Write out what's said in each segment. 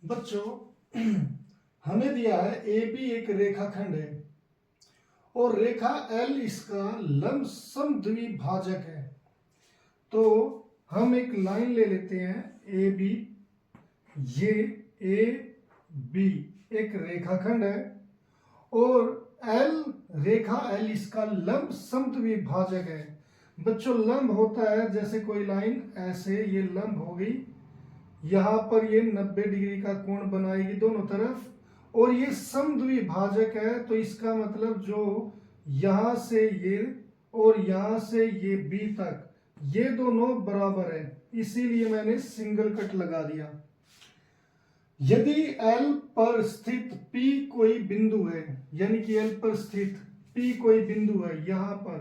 बच्चों हमें दिया है ए बी एक रेखाखंड है और रेखा एल इसका लंब समद्विभाजक है। तो हम एक लाइन ले लेते हैं ए बी। ये ए बी एक रेखाखंड है और एल रेखा एल इसका लंब समद्विभाजक है। बच्चों लंब होता है जैसे कोई लाइन ऐसे, ये लंब हो गई, यहाँ पर ये 90 डिग्री का कोण बनाएगी दोनों तरफ, और ये समद्विभाजक है। तो इसका मतलब जो यहां से ये और यहां से ये बी तक ये दोनों बराबर है, इसीलिए मैंने सिंगल कट लगा दिया। यदि L पर स्थित P कोई बिंदु है, यानी कि L पर स्थित P कोई बिंदु है, यहां पर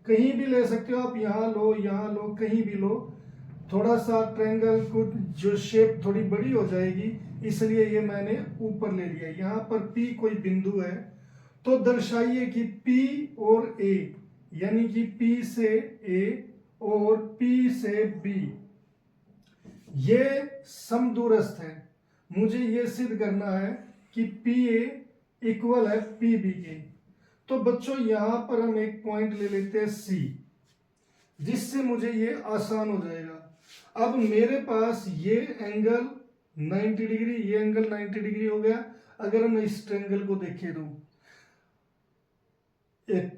कहीं भी ले सकते हो आप, यहां लो यहां लो कहीं भी लो, थोड़ा सा ट्रायंगल को जो शेप थोड़ी बड़ी हो जाएगी, इसलिए ये मैंने ऊपर ले लिया। यहाँ पर P कोई बिंदु है तो दर्शाइए कि P और A, यानी कि P से A और P से B ये समदूरस्थ है। मुझे ये सिद्ध करना है कि PA इक्वल है PB के। तो बच्चों यहां पर हम एक पॉइंट ले लेते हैं C, जिससे मुझे ये आसान हो जाएगा। अब मेरे पास ये एंगल 90 डिग्री, ये एंगल 90 डिग्री हो गया। अगर हम इस ट्रायंगल को देखें तो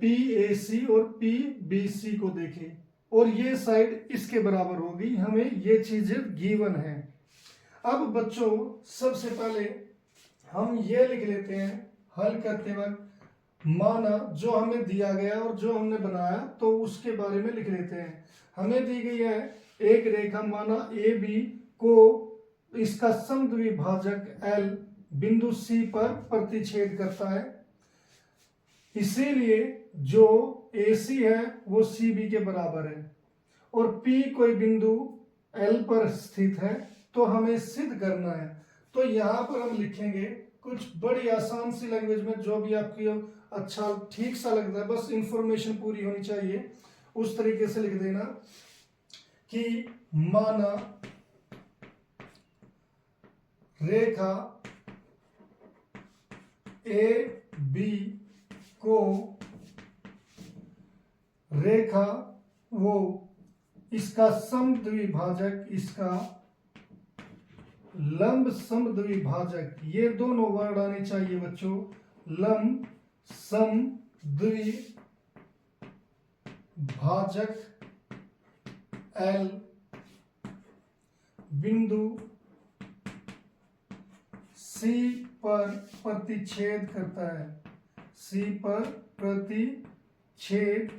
PAC और PBC को देखें और ये साइड इसके बराबर होगी, हमें ये चीजें गिवन है। अब बच्चों सबसे पहले हम ये लिख लेते हैं हल करते वक्त, माना जो हमें दिया गया और जो हमने बनाया तो उसके बारे में लिख लेते हैं। हमें दी गई है एक रेखा, माना ए बी को इसका समद्विभाजक L बिंदु C पर प्रतिच्छेद करता है, इसीलिए जो AC है वो CB के बराबर है और P कोई बिंदु L पर स्थित है, तो हमें सिद्ध करना है। तो यहां पर हम लिखेंगे कुछ बड़ी आसान सी लैंग्वेज में, जो भी आपकी अच्छा ठीक सा लगता है, बस इंफॉर्मेशन पूरी होनी चाहिए, उस तरीके से लिख देना कि माना रेखा ए बी को रेखा वो इसका समद्विभाजक, इसका लंब समद्विभाजक, ये दोनों वर्ड आने चाहिए बच्चों, लंब समद्विभाजक L बिंदु C पर प्रतिच्छेद करता है, C पर प्रतिच्छेद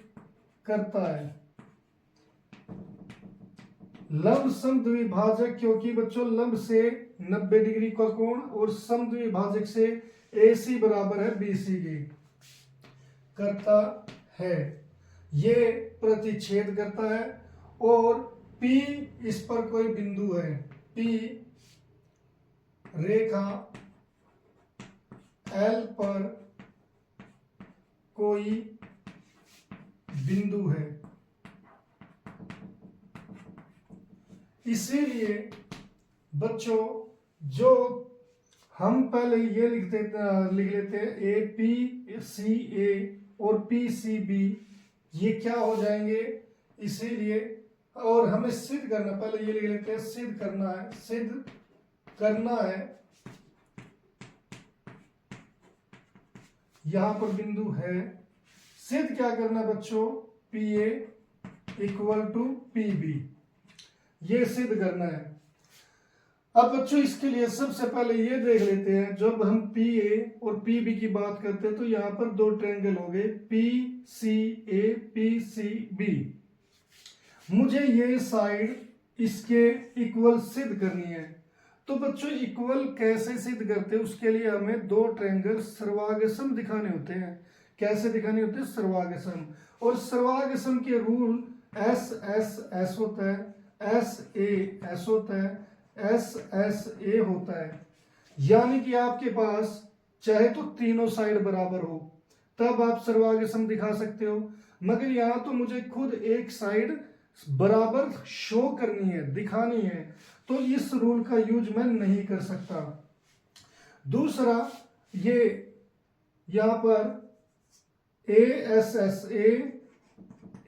करता है। लंब समद्विभाजक, क्योंकि बच्चों लंब से 90 डिग्री का कोण और समद्विभाजक से AC बराबर है BC के, करता है, ये प्रतिच्छेद करता है। और P इस पर कोई बिंदु है, P रेखा L पर कोई बिंदु है, इसीलिए बच्चों जो हम पहले ये लिख लेते हैं APCA और PCB, ये क्या हो जाएंगे, इसीलिए, और हमें सिद्ध करना, पहले ये लिख लेते हैं, सिद्ध करना है, सिद्ध करना है, यहां पर बिंदु है, सिद्ध क्या करना बच्चों, PA इक्वल टू PB, ये सिद्ध करना है। अब बच्चों इसके लिए सबसे पहले ये देख लेते हैं, जब हम PA और PB की बात करते हैं तो यहां पर दो ट्रायंगल हो गए, PCA PCB। मुझे ये साइड इसके इक्वल सिद्ध करनी है। तो बच्चों इक्वल कैसे सिद्ध करते हैं, उसके लिए हमें दो ट्रायंगल सर्वांगसम दिखाने होते हैं। कैसे दिखाने होते हैं, सर्वांगसम, और सर्वांगसम के रूल S होता है, S होता है, SSA होता है, यानी कि आपके पास चाहे तो तीनों साइड बराबर हो तब आप सर्वांगसम दिखा सकते हो, मगर यहां तो मुझे खुद एक साइड बराबर शो करनी है, दिखानी है। तो इस रूल का यूज मैं नहीं कर सकता। दूसरा, ये यहां पर ए एस एस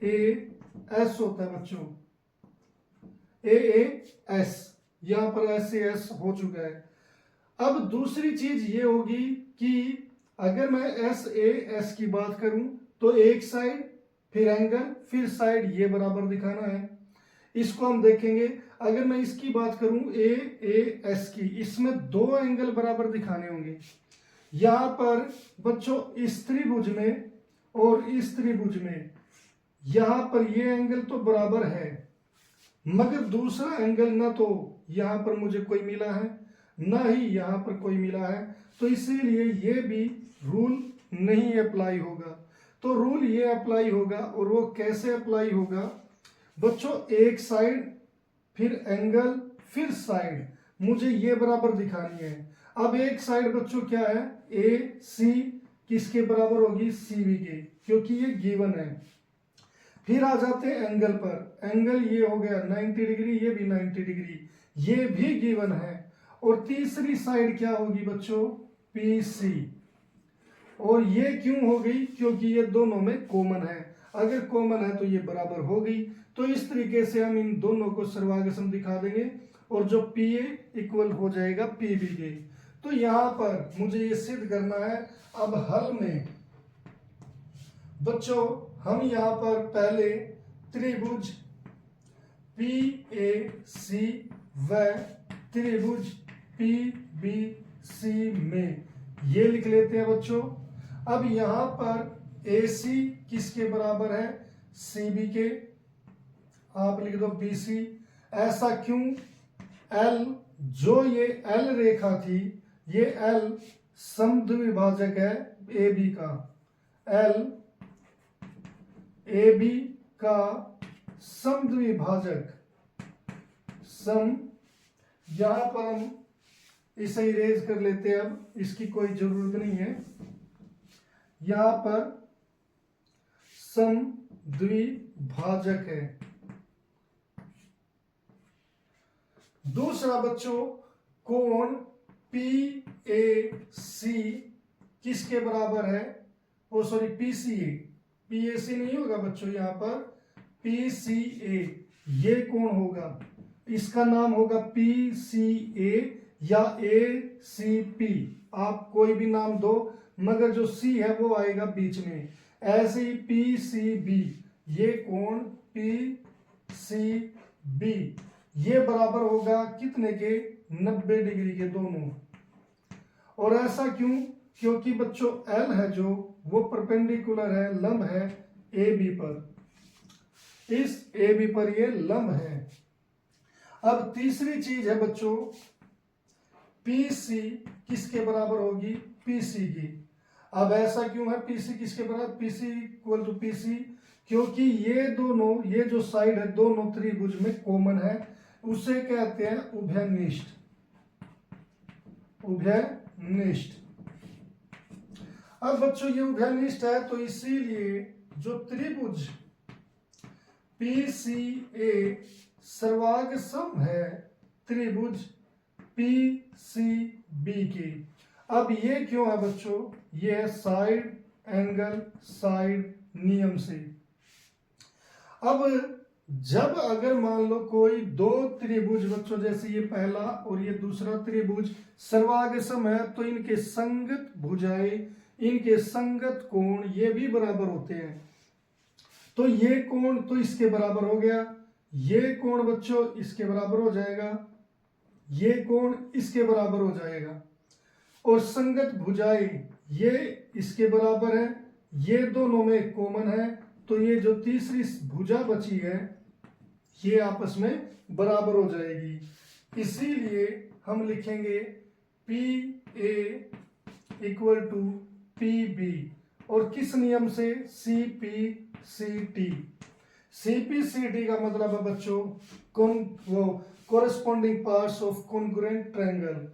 एस होता है बच्चों, ए एस, यहां पर एस एस हो चुका है। अब दूसरी चीज ये होगी कि अगर मैं एस एस की बात करूं तो एक साइड फिर एंगल फिर साइड ये बराबर दिखाना है, इसको हम देखेंगे। अगर मैं इसकी बात करूं ए एस की, इसमें दो एंगल बराबर दिखाने होंगे। यहां पर बच्चों इस त्रिभुज में और इस त्रिभुज में यहां पर ये एंगल तो बराबर है, मगर दूसरा एंगल ना तो यहां पर मुझे कोई मिला है ना ही यहां पर कोई मिला है, तो इसीलिए ये भी रूल नहीं अप्लाई होगा। तो रूल ये अप्लाई होगा, और वो कैसे अप्लाई होगा बच्चों, एक साइड फिर एंगल फिर साइड मुझे ये बराबर दिखानी है। अब एक साइड बच्चों क्या है, ए सी किसके बराबर होगी, सी बी के, क्योंकि ये गिवन है। फिर आ जाते हैं एंगल पर, एंगल ये हो गया 90 डिग्री, ये भी 90 डिग्री, ये भी गिवन है। और तीसरी साइड क्या होगी बच्चों, पी सी, और ये क्यों हो गई, क्योंकि ये दोनों में कॉमन है। अगर कॉमन है तो ये बराबर हो गई। तो इस तरीके से हम इन दोनों को सर्वांगसम दिखा देंगे, और जो पी ए इक्वल हो जाएगा पी बी के। तो यहां पर मुझे ये सिद्ध करना है। अब हल में बच्चों हम यहां पर पहले त्रिभुज पी ए सी व त्रिभुज पी बी सी में ये लिख लेते हैं बच्चों। अब यहां पर ए सी किसके बराबर है, सी बी के, आप लिख दो बी सी। ऐसा क्यों, एल, जो ये एल रेखा थी, ये एल समद्विभाजक है ए बी का, एल ए बी का समद्विभाजक, सम, यहां पर हम इसे इरेज कर लेते हैं, अब इसकी कोई जरूरत नहीं है। यहां पर समद्विभाजक है। दूसरा बच्चों, कोण पी ए सी किसके बराबर है, oh sorry P C A, P A C नहीं होगा बच्चों, यहां पर पी सी ए, ये कोण होगा, इसका नाम होगा पी सी ए या ए सी पी, आप कोई भी नाम दो, मगर जो सी है वो आएगा बीच में। ऐसे ही पी सी बी, ये कोण पी सी बी ये बराबर होगा कितने के, 90 डिग्री के दोनों। और ऐसा क्यों, क्योंकि बच्चों एल है जो वो परपेंडिकुलर है, लंब है ए बी पर, इस ए बी पर ये लंब है। अब तीसरी चीज है बच्चों, पी सी किसके बराबर होगी, पी सी की। अब ऐसा क्यों है, पी सी किसके बराबर, P C equal to P C, क्योंकि ये दोनों, ये जो साइड है दोनों त्रिभुज में कॉमन है, उसे कहते हैं उभयनिष्ठ, उभयनिष्ठ। अब बच्चों ये उभयनिष्ठ है, तो इसीलिए जो त्रिभुज पी सी ए सर्वांगसम है त्रिभुज पी सी बी की। अब ये क्यों है बच्चों, ये है साइड एंगल साइड नियम से। अब जब अगर मान लो कोई दो त्रिभुज बच्चों, जैसे ये पहला और ये दूसरा त्रिभुज सर्वांगसम है, तो इनके संगत भुजाएं, इनके संगत कोण ये भी बराबर होते हैं। तो ये कोण तो इसके बराबर हो गया, ये कोण बच्चों इसके बराबर हो जाएगा, ये कोण इसके बराबर हो जाएगा, और संगत भुजाएं ये इसके बराबर है, ये दोनों में कॉमन है, तो ये जो तीसरी भुजा बची है ये आपस में बराबर हो जाएगी। इसीलिए हम लिखेंगे P A equal to P B, और किस नियम से, C P C T. C P C T का मतलब है बच्चों corresponding parts of congruent triangle.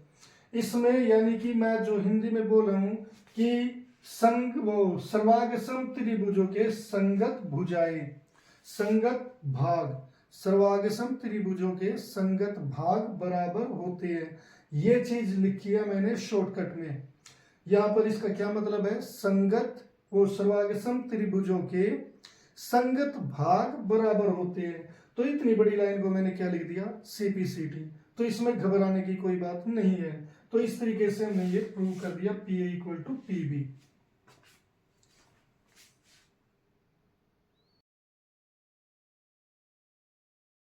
इसमें यानी कि मैं जो हिंदी में बोल रहा हूं कि सर्वांगसम त्रिभुजों के संगत भुजाएं, संगत भाग, सर्वागसम त्रिभुजों के संगत भाग बराबर होते हैं। ये चीज लिखी है मैंने शॉर्टकट में। यहां पर इसका क्या मतलब है, संगत वो सर्वागसम त्रिभुजों के संगत भाग बराबर होते हैं। तो इतनी बड़ी लाइन को मैंने क्या लिख दिया, सीपीसीटी। तो इसमें घबराने की कोई बात नहीं है। तो इस तरीके से हमने ये प्रूव कर दिया P A equal to P B.